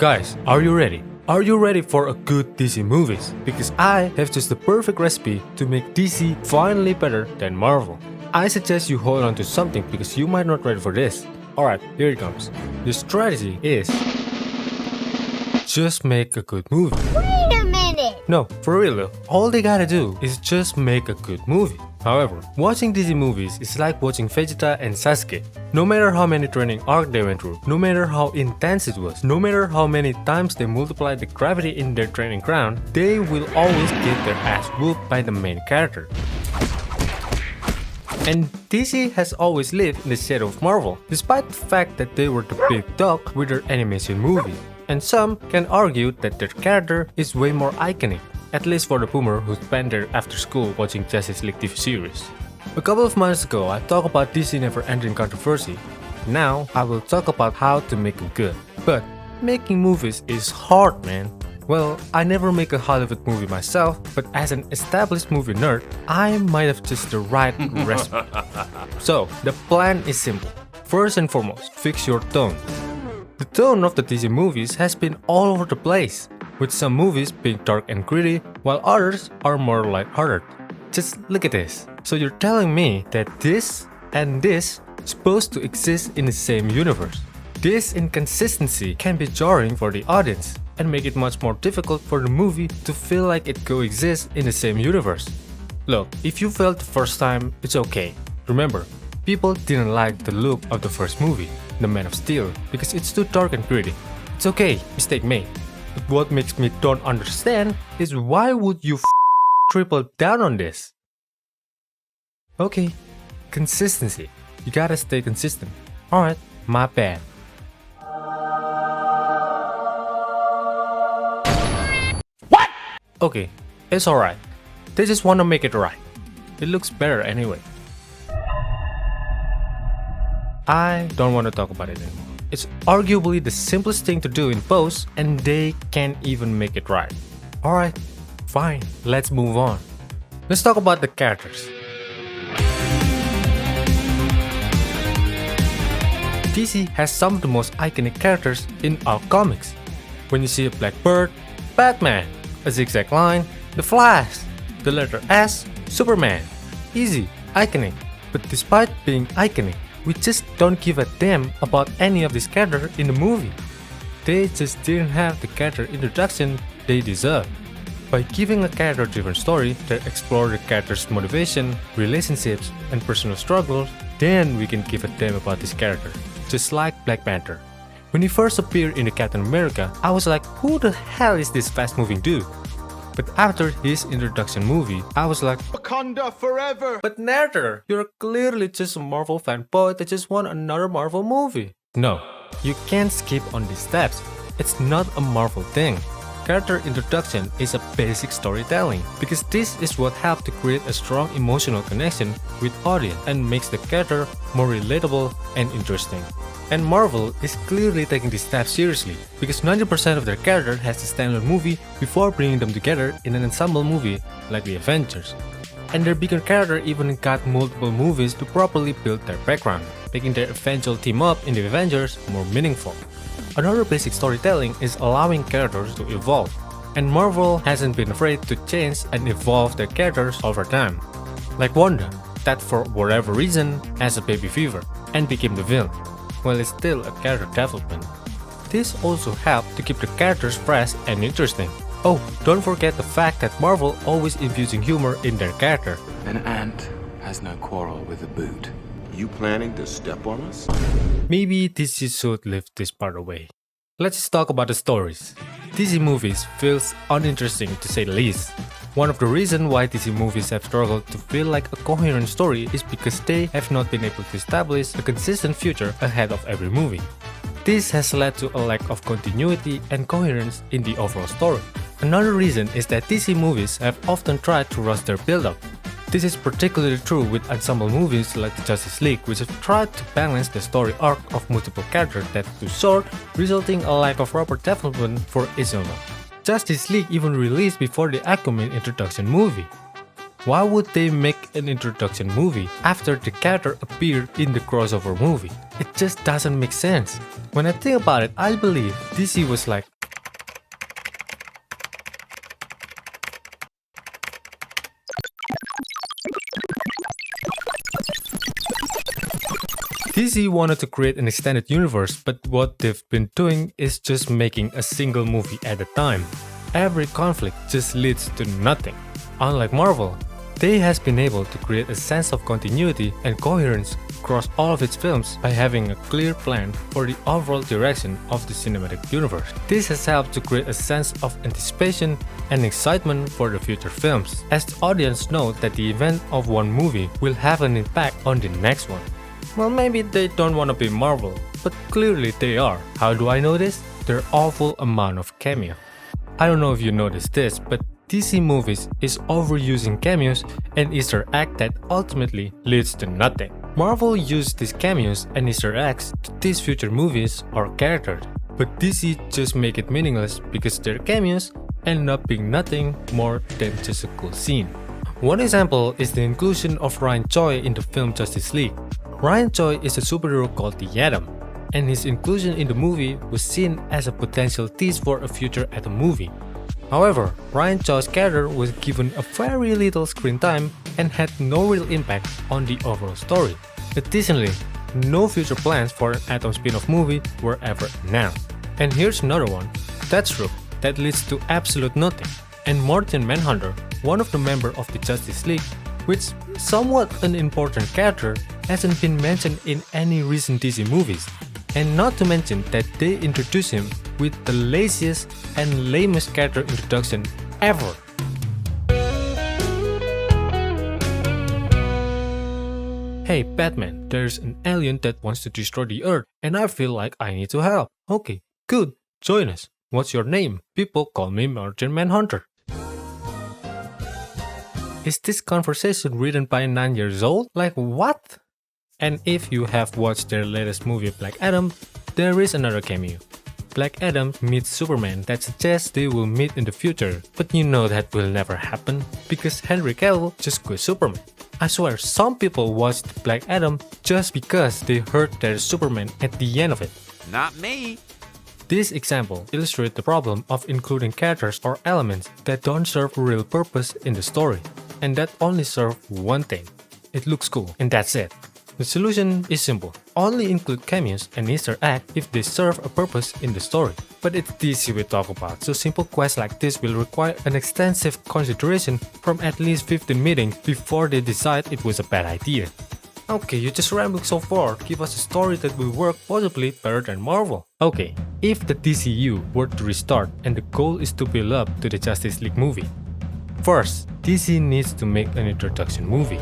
Guys, are you ready? Are you ready for a good DC movies? Because I have just the perfect recipe to make DC finally better than Marvel. I suggest you hold on to something because you might not ready for this. Alright, here it comes. The strategy is just make a good movie. Wait a minute! No, for real though, all they gotta do is just make a good movie. However, watching DC movies is like watching Vegeta and Sasuke. No matter how many training arcs they went through, no matter how intense it was, no matter how many times they multiplied the gravity in their training ground, they will always get their ass whooped by the main character. And DC has always lived in the shadow of Marvel, despite the fact that they were the big dog with their animation movie. And some can argue that their character is way more iconic, at least for the boomer who spent their after school watching Justice League TV series. A couple of months ago I talked about DC never-ending controversy. Now I will talk about how to make them good. But making movies is hard, man. Well, I never make a Hollywood movie myself, but as an established movie nerd, I might have just the right recipe. So, the plan is simple. First and foremost, fix your tone. The tone of the DC movies has been all over the place, with some movies being dark and gritty, while others are more lighthearted. Just look at this. So you're telling me that this and this supposed to exist in the same universe. This inconsistency can be jarring for the audience and make it much more difficult for the movie to feel like it coexists in the same universe. Look, if you failed the first time, it's okay. Remember, people didn't like the look of the first movie, The Man of Steel, because it's too dark and gritty. It's okay, mistake made. But what makes me don't understand is why would you triple down on this? Okay, consistency. You gotta stay consistent. Alright, my bad. What? Okay, it's alright. They just wanna make it right. It looks better anyway. I don't want to talk about it anymore. It's arguably the simplest thing to do in post and they can't even make it right. Alright, fine, let's move on. Let's talk about the characters. DC has some of the most iconic characters in all comics. When you see a black bird, Batman, a zigzag line, the Flash, the letter S, Superman. Easy, iconic. But despite being iconic, we just don't give a damn about any of these characters in the movie. They just didn't have the character introduction they deserve. By giving a character-driven story that explores the character's motivation, relationships, and personal struggles, then we can give a damn about this character. Just like Black Panther. When he first appeared in the Captain America, I was like, who the hell is this fast-moving dude? But after his introduction movie, I was like, Wakanda forever! but Nader, you're clearly just a Marvel fanboy that just want another Marvel movie. No, you can't skip on these steps. It's not a Marvel thing. Character introduction is a basic storytelling because this is what helps to create a strong emotional connection with audience and makes the character more relatable and interesting. And Marvel is clearly taking this step seriously because 90% of their character has a standalone movie before bringing them together in an ensemble movie like the Avengers. And their bigger character even got multiple movies to properly build their background, making their eventual team up in the Avengers more meaningful. Another basic storytelling is allowing characters to evolve, and Marvel hasn't been afraid to change and evolve their characters over time. Like Wanda, that for whatever reason has a baby fever and became the villain. Well, it's still a character development. This also helped to keep the characters fresh and interesting. Oh, don't forget the fact that Marvel always infusing humor in their character. An ant has no quarrel with a boot. You planning to step on us? Maybe DC should leave this part away. Let's just talk about the stories. DC movies feels uninteresting to say the least. One of the reasons why DC movies have struggled to feel like a coherent story is because they have not been able to establish a consistent future ahead of every movie. This has led to a lack of continuity and coherence in the overall story. Another reason is that DC movies have often tried to rush their build-up. This is particularly true with ensemble movies like the Justice League, which have tried to balance the story arc of multiple characters that's too short, resulting in a lack of proper development for each of them. Justice League even released before the Aquaman introduction movie. Why would they make an introduction movie after the character appeared in the crossover movie? It just doesn't make sense. When I think about it, I believe DC was like, DC wanted to create an extended universe, but what they've been doing is just making a single movie at a time. Every conflict just leads to nothing. Unlike Marvel, they has been able to create a sense of continuity and coherence across all of its films by having a clear plan for the overall direction of the cinematic universe. This has helped to create a sense of anticipation and excitement for the future films, as the audience know that the event of one movie will have an impact on the next one. Well, maybe they don't want to be Marvel, but clearly they are. How do I know this? Their awful amount of cameo. I don't know if you noticed this, but DC movies is overusing cameos and Easter egg that ultimately leads to nothing. Marvel used these cameos and Easter eggs to tease future movies or characters, but DC just make it meaningless because their cameos end up being nothing more than just a cool scene. One example is the inclusion of Ryan Choi in the film Justice League. Ryan Choi is a superhero called the Atom, and his inclusion in the movie was seen as a potential tease for a future Atom movie. However, Ryan Choi's character was given a very little screen time and had no real impact on the overall story. Additionally, no future plans for an Atom spin-off movie were ever announced. And here's another one. That's true, that leads to absolute nothing. And Martian Manhunter, one of the members of the Justice League, which somewhat an important character, hasn't been mentioned in any recent DC movies. And not to mention that they introduced him with the laziest and lamest character introduction ever. Hey Batman, there's an alien that wants to destroy the Earth and I feel like I need to help. Okay, good, join us. What's your name? People call me Martian Manhunter. Is this conversation written by a 9 years old? Like what? And if you have watched their latest movie Black Adam, there is another cameo. Black Adam meets Superman that suggests they will meet in the future, but you know that will never happen because Henry Cavill just quit Superman. I swear some people watched Black Adam just because they heard there's Superman at the end of it. Not me. This example illustrates the problem of including characters or elements that don't serve a real purpose in the story, and that only serve one thing. It looks cool, and that's it. The solution is simple. Only include cameos and Easter eggs if they serve a purpose in the story. But it's DC we talk about, so simple quests like this will require an extensive consideration from at least 15 meetings before they decide it was a bad idea. Okay, you just rambled so far, give us a story that will work possibly better than Marvel. Okay, if the DCEU were to restart and the goal is to build up to the Justice League movie. First, DC needs to make an introduction movie.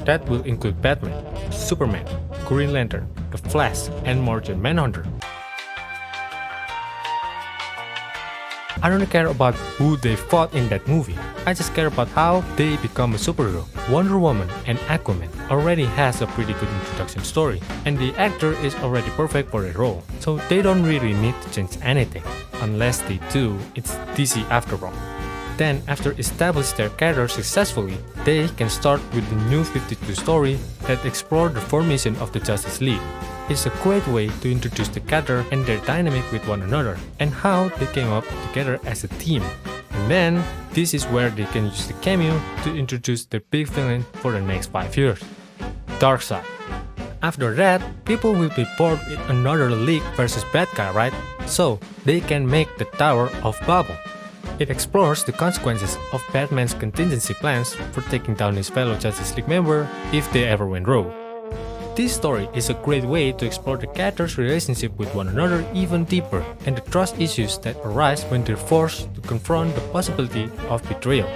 That will include Batman, Superman, Green Lantern, The Flash, and Martian Manhunter. I don't care about who they fought in that movie, I just care about how they become a superhero. Wonder Woman and Aquaman already has a pretty good introduction story, and the actor is already perfect for the role, so they don't really need to change anything. Unless they do, it's DC after all. Then, after establishing their character successfully, they can start with the new 52 story that explores the formation of the Justice League. It's a great way to introduce the character and their dynamic with one another, and how they came up together as a team. And then, this is where they can use the cameo to introduce the big villain for the next 5 years, Darkseid. After that, people will be bored in another League versus bad guy, right? So, they can make the Tower of Babel. It explores the consequences of Batman's contingency plans for taking down his fellow Justice League member if they ever went rogue. This story is a great way to explore the characters' relationship with one another even deeper and the trust issues that arise when they're forced to confront the possibility of betrayal.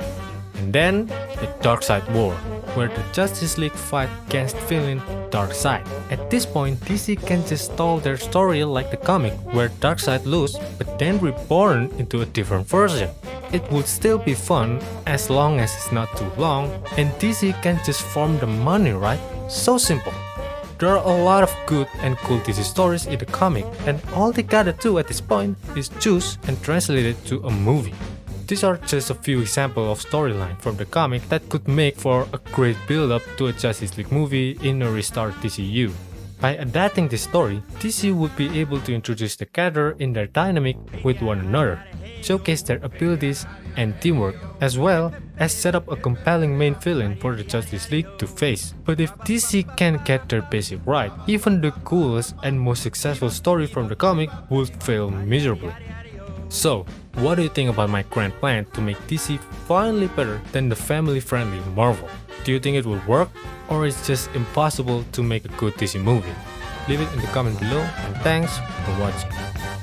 And then, the Darkseid War, where the Justice League fight against villain Darkseid. At this point, DC can just stall their story like the comic, where Darkseid loses but then reborn into a different version. It would still be fun as long as it's not too long, and DC can just farm the money, right? So simple. There are a lot of good and cool DC stories in the comic, and all they gotta do at this point is choose and translate it to a movie. These are just a few examples of storyline from the comic that could make for a great build-up to a Justice League movie in a restart DCEU. By adapting this story, DC would be able to introduce the character in their dynamic with one another, showcase their abilities and teamwork, as well as set up a compelling main villain for the Justice League to face. But if DC can't get their basic right, even the coolest and most successful story from the comic would fail miserably. So, what do you think about my grand plan to make DC finally better than the family-friendly Marvel? Do you think it will work, or is it just impossible to make a good DC movie? Leave it in the comment below, and thanks for watching.